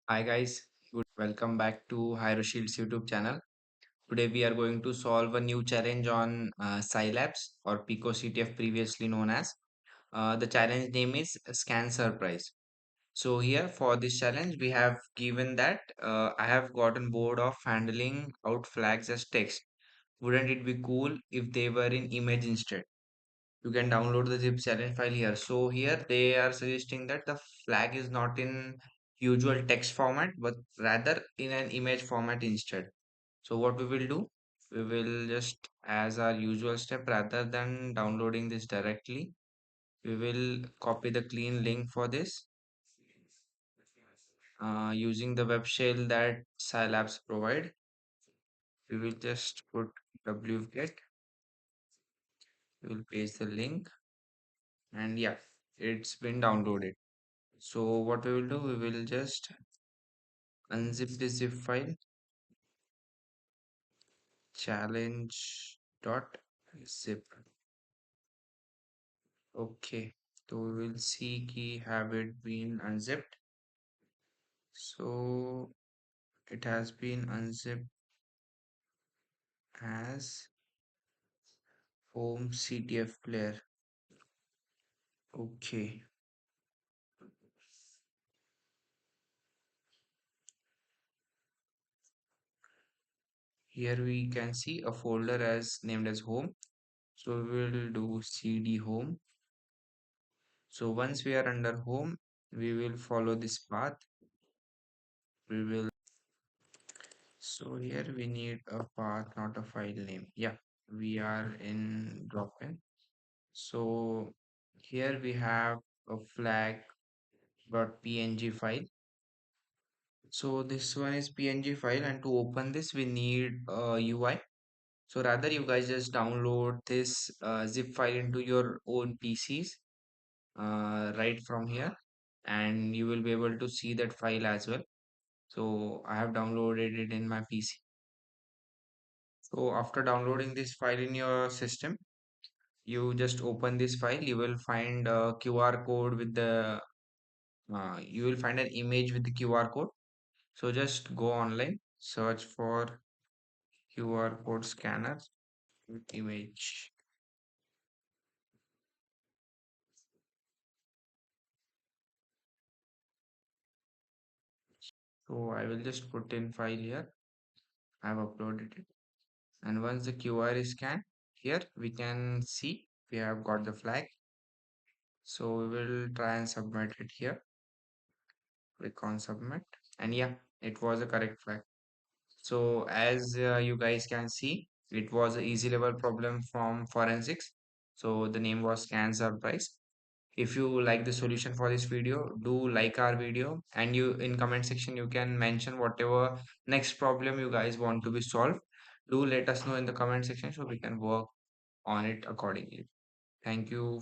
Hi guys, welcome back to HierroShield's YouTube channel. Today we are going to solve a new challenge on Scilabs or Pico CTF previously known as. The challenge name is Scan Surprise. So here for this challenge we have given that I have gotten bored of handling out flags as text. Wouldn't it be cool if they were in image instead? You can download the zip challenge file here. So here they are suggesting that the flag is not in usual text format but rather in an image format instead. So what we will do, we will just as our usual step, rather than downloading this directly, we will copy the clean link for this using the web shell that Scilabs provide. We will just put wget, we will paste the link, and yeah, it's been downloaded. So what we will do, we will just unzip this zip file, challenge dot zip. Okay, so we will see key have it been unzipped. So it has been unzipped as home CTF player. Okay, here we can see a folder as named as home. So we will do cd home. So once we are under home, we will follow this path. We will So here we need a path, not a file name. Yeah, we are in drop-in. So here we have a flag.png file. So this one is PNG file, and to open this we need a UI. So rather you guys just download this zip file into your own PCs right from here, and you will be able to see that file as well. So I have downloaded it in my PC. So after downloading this file in your system, you just open this file. You will find a QR code with you will find an image with the QR code. So just go online, search for QR code scanner with image. So I will just put in file here. I have uploaded it. And once the QR is scanned, here we can see we have got the flag. So we will try and submit it here. Click on submit. And yeah, it was a correct flag. So as you guys can see, it was an easy level problem from forensics. So the name was Scan Surprise. If you like the solution for this video, do like our video, and you in comment section you can mention whatever next problem you guys want to be solved. Do let us know in the comment section so we can work on it accordingly. Thank you.